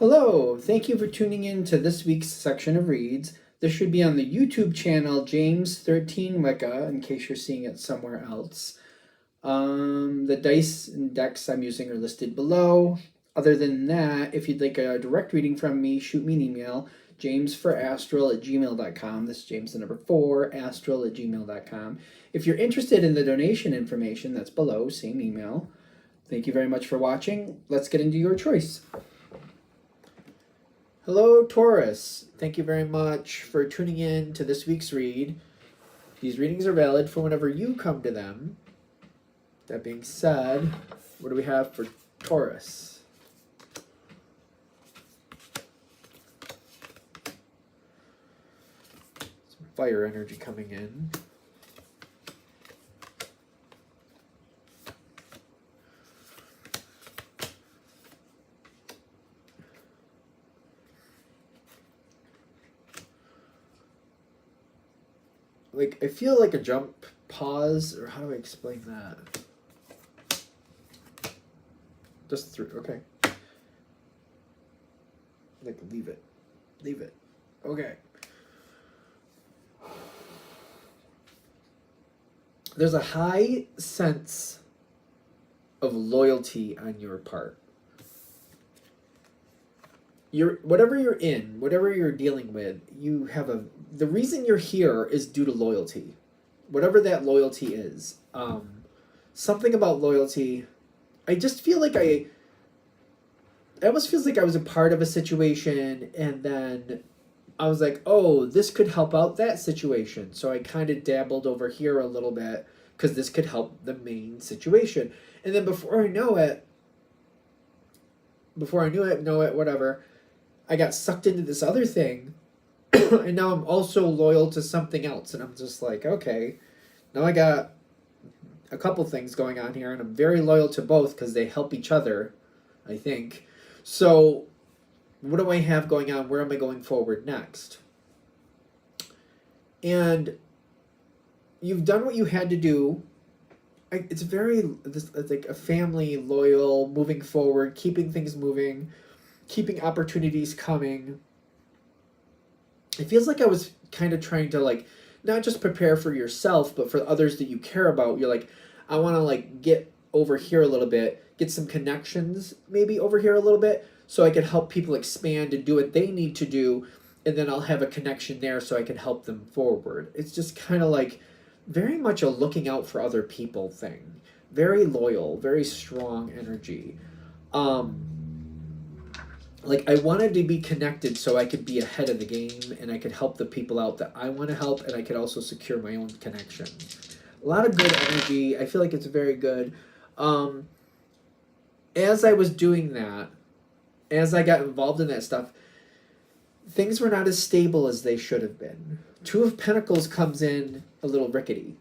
Hello, thank you for tuning in to this week's section of reads. This should be on the YouTube channel James13 Wicca, in case you're seeing it somewhere else. The dice and decks I'm using are listed below. Other than that, if you'd like a direct reading from me, shoot me an email, jamesforastral@gmail.com. This is James the number 4, astral@gmail.com. If you're interested in the donation information, that's below, same email. Thank you very much for watching. Let's get into your choice. Hello, Taurus. Thank you very much for tuning in to this week's read. These readings are valid for whenever you come to them. That being said, what do we have for Taurus? Some fire energy coming in. Like, I feel like a jump pause, or how do I explain that? Just through, okay. Like, leave it. Leave it. Okay. There's a high sense of loyalty on your part. Whatever you're in, whatever you're dealing with, you have the reason you're here is due to loyalty. Whatever that loyalty is. Something about loyalty. I just feel like it almost feels like I was a part of a situation, and then I was like, oh, this could help out that situation. So I kind of dabbled over here a little bit because this could help the main situation. And then before I knew it, whatever, I got sucked into this other thing, and now I'm also loyal to something else, and I'm just like, okay, now I got a couple things going on here, and I'm very loyal to both because they help each other, I think. So what do I have going on? Where am I going forward next? And you've done what you had to do. It's like a family, loyal, moving forward, keeping things moving, keeping opportunities coming. It feels like I was kind of trying to, like, not just prepare for yourself, but for others that you care about. You're like, I want to, like, get over here a little bit, get some connections maybe over here a little bit, so I can help people expand and do what they need to do, and then I'll have a connection there so I can help them forward. It's just kind of like very much a looking out for other people thing. Very loyal, very strong energy. Like, I wanted to be connected so I could be ahead of the game and I could help the people out that I want to help, and I could also secure my own connection. A lot of good energy. I feel like it's very good. As I was doing that, as I got involved in that stuff, things were not as stable as they should have been. Two of Pentacles comes in a little rickety.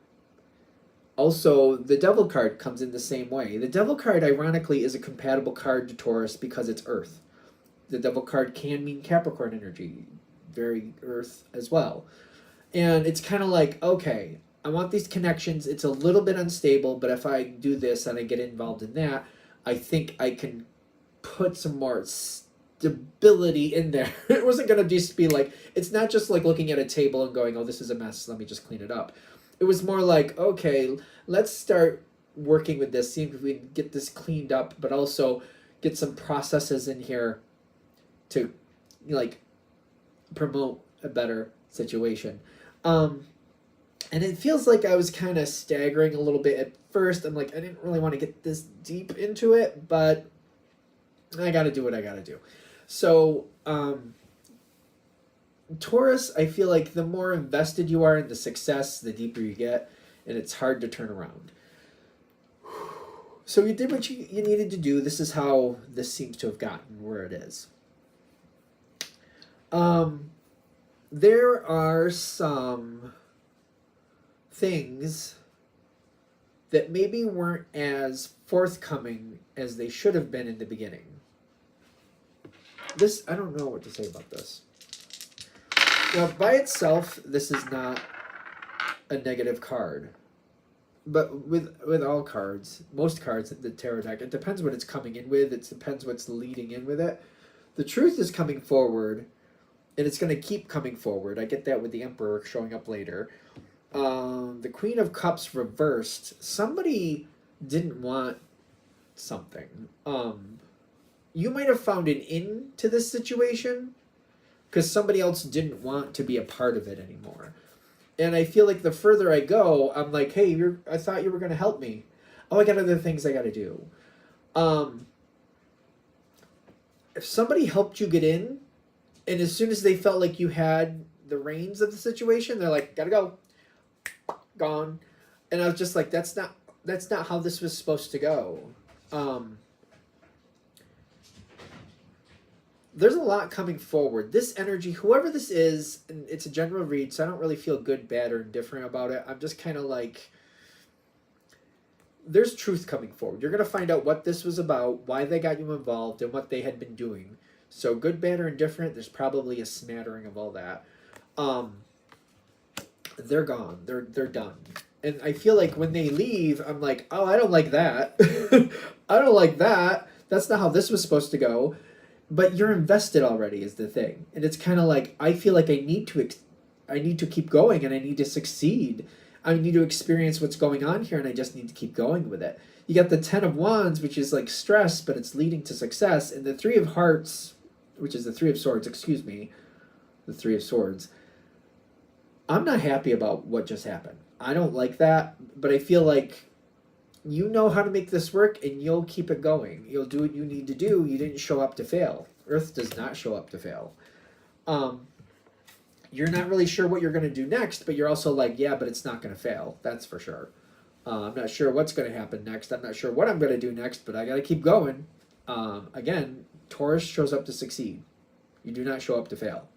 Also, the Devil card comes in the same way. The Devil card, ironically, is a compatible card to Taurus because it's Earth. The Devil card can mean Capricorn energy, very Earth as well. And it's kind of like, okay, I want these connections. It's a little bit unstable, but if I do this and I get involved in that, I think I can put some more stability in there. It wasn't going to just be like, it's not just like looking at a table and going, oh, this is a mess, let me just clean it up. It was more like, okay, let's start working with this, see if we can get this cleaned up, but also get some processes in here to, like, promote a better situation. And it feels like I was kind of staggering a little bit at first. I'm like, I didn't really want to get this deep into it, but I got to do what I got to do. So, Taurus, I feel like the more invested you are in the success, the deeper you get, and it's hard to turn around. So you did what you needed to do. This is how this seems to have gotten where it is. There are some things that maybe weren't as forthcoming as they should have been in the beginning. This, I don't know what to say about this. Now, by itself, this is not a negative card. But with all cards, most cards in the tarot deck, it depends what it's coming in with. It depends what's leading in with it. The truth is coming forward, and it's going to keep coming forward. I get that with the Emperor showing up later. The Queen of Cups reversed. Somebody didn't want something. You might have found an in to this situation because somebody else didn't want to be a part of it anymore. And I feel like the further I go, I'm like, hey, I thought you were going to help me. Oh, I got other things I got to do. If somebody helped you get in, and as soon as they felt like you had the reins of the situation, they're like, gotta go. Gone. And I was just like, that's not how this was supposed to go. There's a lot coming forward. This energy, whoever this is, and it's a general read, so I don't really feel good, bad, or indifferent about it. I'm just kind of like, there's truth coming forward. You're going to find out what this was about, why they got you involved, and what they had been doing. So good, bad, or indifferent, there's probably a smattering of all that. They're gone. They're done. And I feel like when they leave, I'm like, oh, I don't like that. I don't like that. That's not how this was supposed to go. But you're invested already is the thing. And it's kind of like, I feel like I need to keep going and I need to succeed. I need to experience what's going on here and I just need to keep going with it. You got the 10 of Wands, which is like stress, but it's leading to success. And the 3 of Hearts, which is the 3 of Swords, the 3 of Swords. I'm not happy about what just happened. I don't like that, but I feel like you know how to make this work and you'll keep it going. You'll do what you need to do. You didn't show up to fail. Earth does not show up to fail. You're not really sure what you're going to do next, but you're also like, yeah, but it's not going to fail. That's for sure. I'm not sure what's going to happen next. I'm not sure what I'm going to do next, but I got to keep going. Again, Taurus shows up to succeed. You do not show up to fail.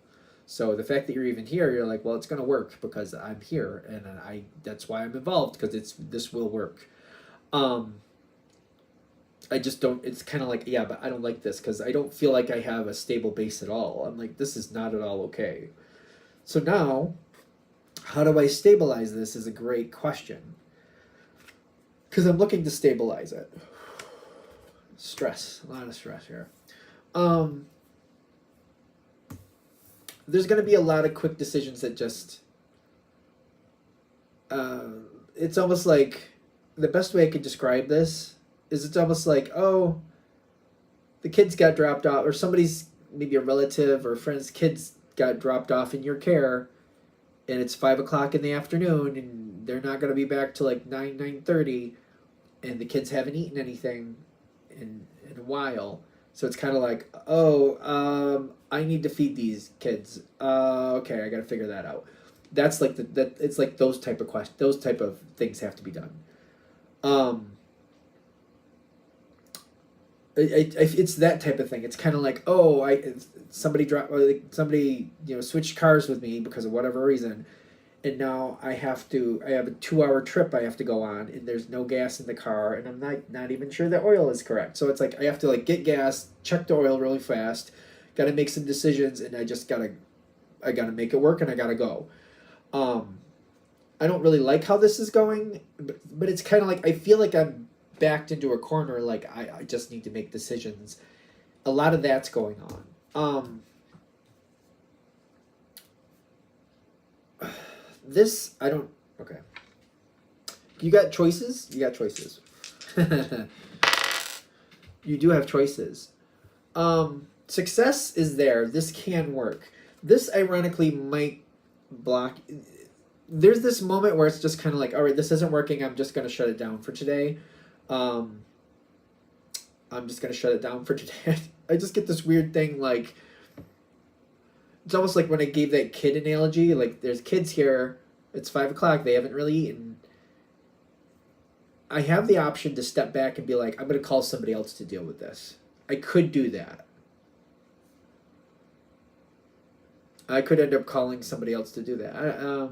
So the fact that you're even here, you're like, well, it's going to work because I'm here, and that's why I'm involved, because this will work. I just don't, it's kind of like, yeah, but I don't like this because I don't feel like I have a stable base at all. I'm like, this is not at all okay. So now, how do I stabilize this is a great question. Because I'm looking to stabilize it. Stress, a lot of stress here. There's going to be a lot of quick decisions that just, it's almost like, the best way I could describe this is it's almost like, oh, the kids got dropped off, or somebody's, maybe a relative or a friend's kids got dropped off in your care, and it's 5 o'clock in the afternoon, and they're not going to be back till like 9:30, and the kids haven't eaten anything in a while. So it's kind of like, oh, I need to feed these kids. Okay, I got to figure that out. That's like it's like those type of questions, those type of things have to be done. It's that type of thing. It's kind of like, oh, somebody switched cars with me because of whatever reason, and now I have a 2-hour trip I have to go on, and there's no gas in the car, and I'm not even sure the oil is correct. So it's like I have to like get gas, check the oil really fast, got to make some decisions, and I gotta make it work, and I gotta go. I don't really like how this is going, but it's kind of like I feel like I'm backed into a corner, like I just need to make decisions. A lot of that's going on. Okay. You got choices? You got choices. You do have choices. Success is there. This can work. This ironically might block. There's this moment where it's just kind of like, all right, this isn't working. I'm just going to shut it down for today. I'm just going to shut it down for today. I just get this weird thing, like, it's almost like when I gave that kid analogy, like, there's kids here, it's 5 o'clock, they haven't really eaten. I have the option to step back and be like, I'm going to call somebody else to deal with this. I could do that. I could end up calling somebody else to do that.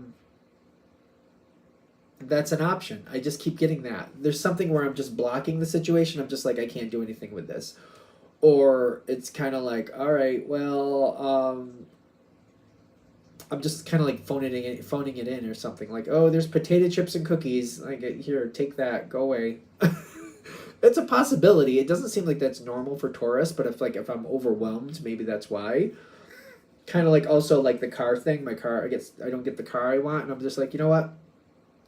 That's an option. I just keep getting that. There's something where I'm just blocking the situation. I'm just like, I can't do anything with this. Or it's kind of like, all right, well, I'm just kind of like phoning it in or something. Like, oh, there's potato chips and cookies. Like, here, take that. Go away. It's a possibility. It doesn't seem like that's normal for Taurus, but if I'm overwhelmed, maybe that's why. Kind of like also like the car thing. My car, I don't get the car I want, and I'm just like, you know what?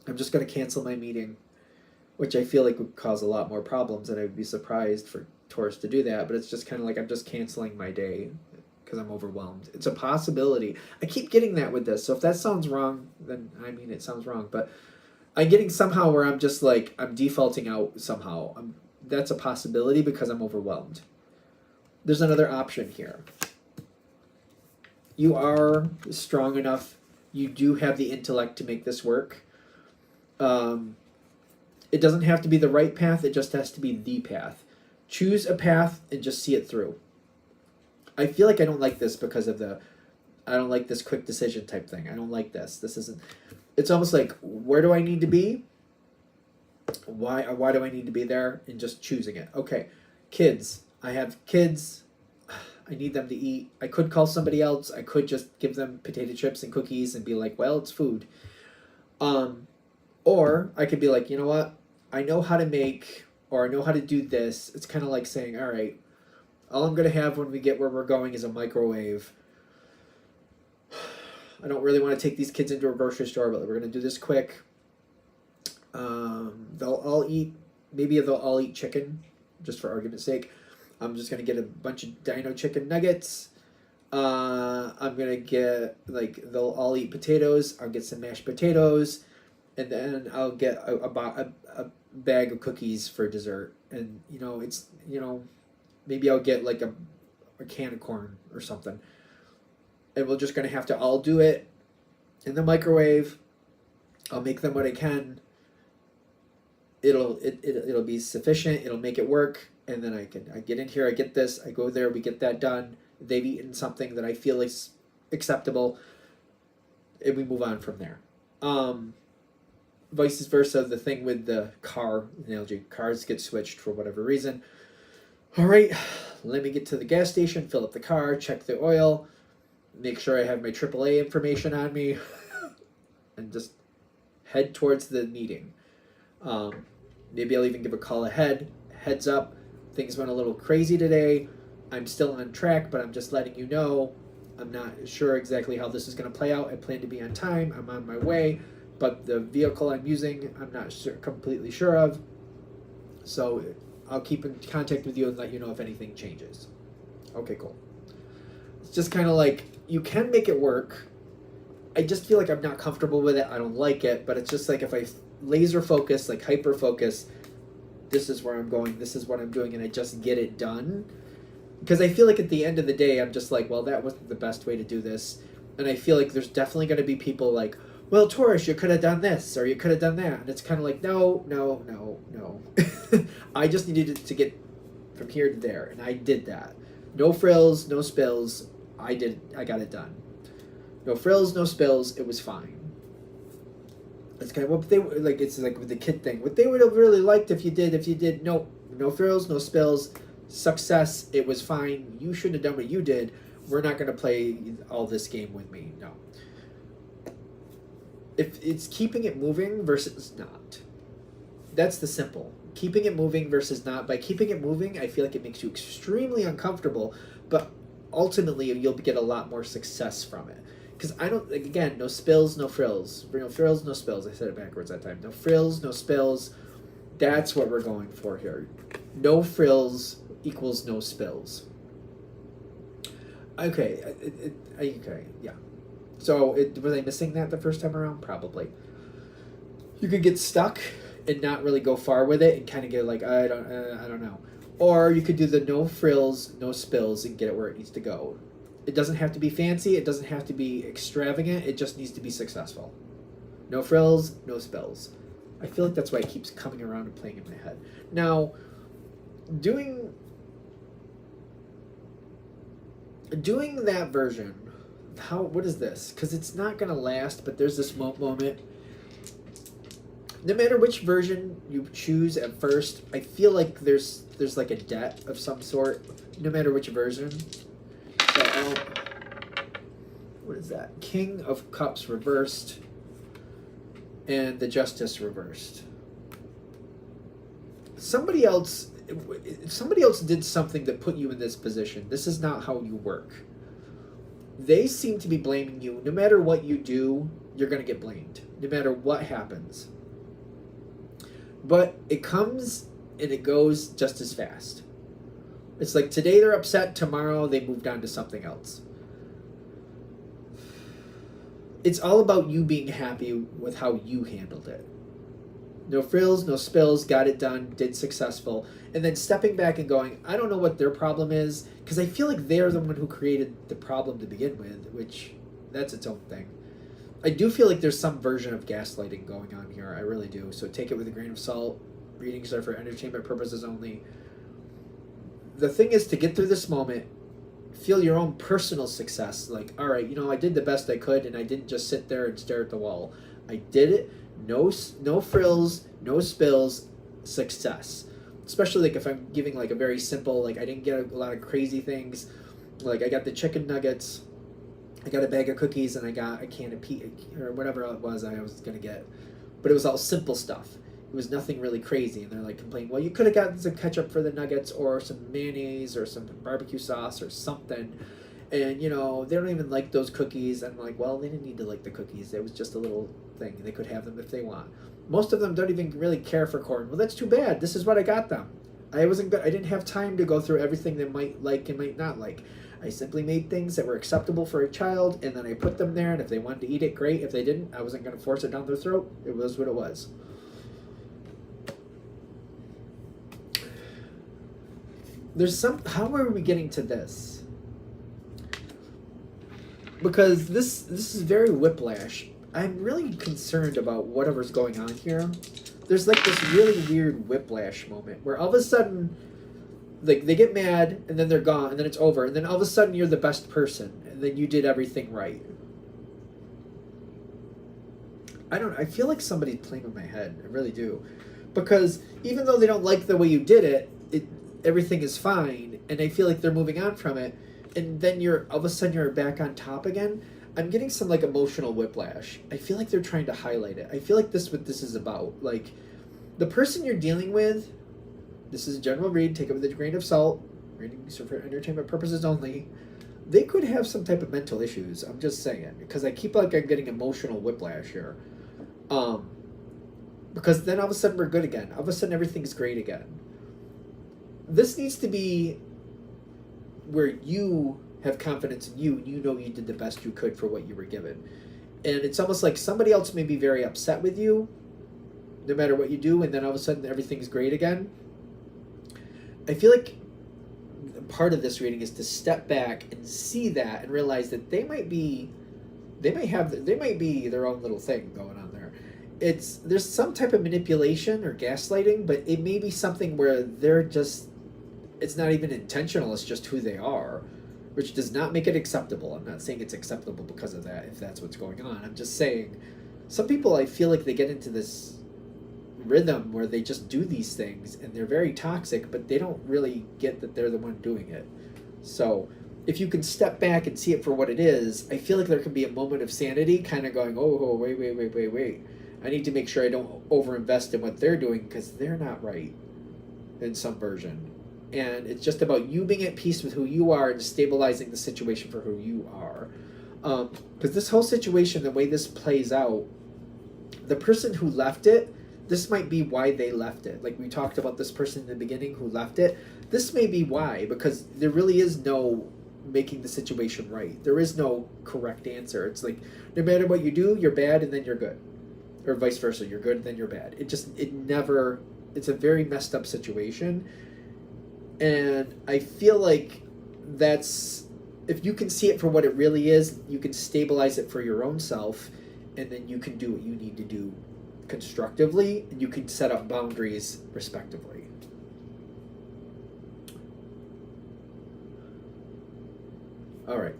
I'm just gonna cancel my meeting, which I feel like would cause a lot more problems, and I'd be surprised for Taurus to do that. But it's just kind of like I'm just canceling my day because I'm overwhelmed. It's a possibility. I keep getting that with this. So if that sounds wrong, then I mean it sounds wrong. But I'm getting somehow where I'm just like I'm defaulting out somehow. That's a possibility because I'm overwhelmed. There's another option here. You are strong enough. You do have the intellect to make this work. It doesn't have to be the right path. It just has to be the path. Choose a path and just see it through. I feel like I don't like this because of I don't like this quick decision type thing. I don't like this. This isn't, it's almost like, where do I need to be? Why do I need to be there? And just choosing it. Okay, kids. I have kids. I need them to eat. I could call somebody else. I could just give them potato chips and cookies and be like, well, it's food. Or I could be like, you know what? I know how to make, or I know how to do this. It's kind of like saying, all right, all I'm going to have when we get where we're going is a microwave. I don't really want to take these kids into a grocery store, but we're going to do this quick. They'll all eat, maybe they'll all eat chicken, just for argument's sake. I'm just going to get a bunch of dino chicken nuggets. I'm going to get, they'll all eat potatoes. I'll get some mashed potatoes. And then I'll get a bag of cookies for dessert. And, maybe I'll get like a can of corn or something. And we're just going to have to all do it in the microwave. I'll make them what I can. It'll be sufficient. It'll make it work. And then I get in here, I get this, I go there, we get that done. They've eaten something that I feel is acceptable. And we move on from there. Vice versa, the thing with the car analogy. Cars get switched for whatever reason. All right, let me get to the gas station, fill up the car, check the oil, make sure I have my AAA information on me, and just head towards the meeting. Maybe I'll even give a call ahead. Heads up, things went a little crazy today. I'm still on track, but I'm just letting you know. I'm not sure exactly how this is going to play out. I plan to be on time. I'm on my way. But the vehicle I'm using, I'm not completely sure of. So I'll keep in contact with you and let you know if anything changes. Okay, cool. It's just kind of like, you can make it work. I just feel like I'm not comfortable with it. I don't like it. But it's just like if I laser focus, like hyper focus, this is where I'm going, this is what I'm doing, and I just get it done. Because I feel like at the end of the day, I'm just like, well, that wasn't the best way to do this. And I feel like there's definitely going to be people like, well, Taurus, you could have done this, or you could have done that. And it's kind of like, no. I just needed to get from here to there, and I did that. No frills, no spills. I got it done. No frills, no spills. It was fine. It's kind of what they like. It's like with the kid thing. What they would have really liked if you did. No frills, no spills. Success. It was fine. You shouldn't have done what you did. We're not going to play all this game with me. No. If it's keeping it moving versus not. That's the simple. Keeping it moving versus not. By keeping it moving, I feel like it makes you extremely uncomfortable, but ultimately you'll get a lot more success from it. Because I don't, again, no spills, no frills. No frills, no spills. I said it backwards that time. No frills, no spills. That's what we're going for here. No frills equals no spills. Okay, okay, yeah. So, was I missing that the first time around? Probably. You could get stuck and not really go far with it and kind of get like, I don't know. Or you could do the no frills, no spills and get it where it needs to go. It doesn't have to be fancy. It doesn't have to be extravagant. It just needs to be successful. No frills, no spills. I feel like that's why it keeps coming around and playing in my head. Now, doing that version, what is this? Because it's not going to last, but there's this moment. No matter which version you choose at first, I feel like there's like a debt of some sort, no matter which version. So, what is that? King of Cups reversed, and the Justice reversed. somebody else did something that put you in this position. This is not how you work. They seem to be blaming you. No matter what you do, you're going to get blamed. No matter what happens. But it comes and it goes just as fast. It's like today they're upset, tomorrow they moved on to something else. It's all about you being happy with how you handled it. No frills, no spills, got it done, did successful. And then stepping back and going, I don't know what their problem is, because I feel like they're the one who created the problem to begin with, which that's its own thing. I do feel like there's some version of gaslighting going on here. I really do. So take it with a grain of salt. Readings are for entertainment purposes only. The thing is to get through this moment, feel your own personal success. Like, all right, I did the best I could, and I didn't just sit there and stare at the wall. I did it. No frills, no spills, success. Especially like if I'm giving like a very simple, like I didn't get a lot of crazy things. Like I got the chicken nuggets, I got a bag of cookies, and I got a can of or whatever it was I was gonna get. But it was all simple stuff. It was nothing really crazy. And they're like complaining, well, you could have gotten some ketchup for the nuggets or some mayonnaise or some barbecue sauce or something. And, they don't even like those cookies. I'm like, well, they didn't need to like the cookies. It was just a little thing. They could have them if they want. Most of them don't even really care for corn. Well, that's too bad. This is what I got them. I didn't have time to go through everything they might like and might not like. I simply made things that were acceptable for a child, and then I put them there, and if they wanted to eat it, great. If they didn't, I wasn't going to force it down their throat. It was what it was. How are we getting to this? Because this is very whiplash. I'm really concerned about whatever's going on here. There's like this really weird whiplash moment where all of a sudden, like they get mad and then they're gone and then it's over, and then all of a sudden you're the best person and then you did everything right. I feel like somebody's playing with my head. I really do. Because even though they don't like the way you did it, everything is fine, and I feel like they're moving on from it. And then all of a sudden you're back on top again. I'm getting some like emotional whiplash. I feel like they're trying to highlight it. I feel like this is what this is about. Like the person you're dealing with, this is a general read, take it with a grain of salt. Readings are for entertainment purposes only. They could have some type of mental issues. I'm just saying, because I keep I'm getting emotional whiplash here. Because then all of a sudden we're good again. All of a sudden everything's great again. This needs to be where you have confidence in you and you know you did the best you could for what you were given. And it's almost like somebody else may be very upset with you no matter what you do, and then all of a sudden everything's great again. I feel like part of this reading is to step back and see that and realize that they might be their own little thing going on there. There's some type of manipulation or gaslighting, but it may be something where it's not even intentional, it's just who they are, which does not make it acceptable. I'm not saying it's acceptable because of that, if that's what's going on. I'm just saying, some people, I feel like they get into this rhythm where they just do these things, and they're very toxic, but they don't really get that they're the one doing it. So, if you can step back and see it for what it is, I feel like there can be a moment of sanity, kind of going, oh, wait. I need to make sure I don't overinvest in what they're doing, because they're not right in some version. And it's just about you being at peace with who you are and stabilizing the situation for who you are. Because this whole situation, the way this plays out, the person who left it, this might be why they left it. Like we talked about this person in the beginning who left it. This may be why, because there really is no making the situation right. There is no correct answer. It's like no matter what you do, you're bad and then you're good. Or vice versa, you're good and then you're bad. It's a very messed up situation. And I feel like if you can see it for what it really is, you can stabilize it for your own self, and then you can do what you need to do constructively, and you can set up boundaries respectively. All right,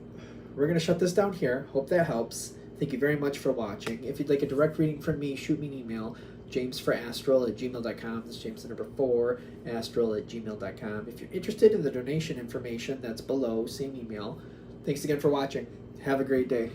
we're going to shut this down here. Hope that helps. Thank you very much for watching. If you'd like a direct reading from me, shoot me an email. jamesforastral@gmail.com. That's James the number 4, astral@gmail.com. If you're interested in the donation information, that's below, same email. Thanks again for watching. Have a great day.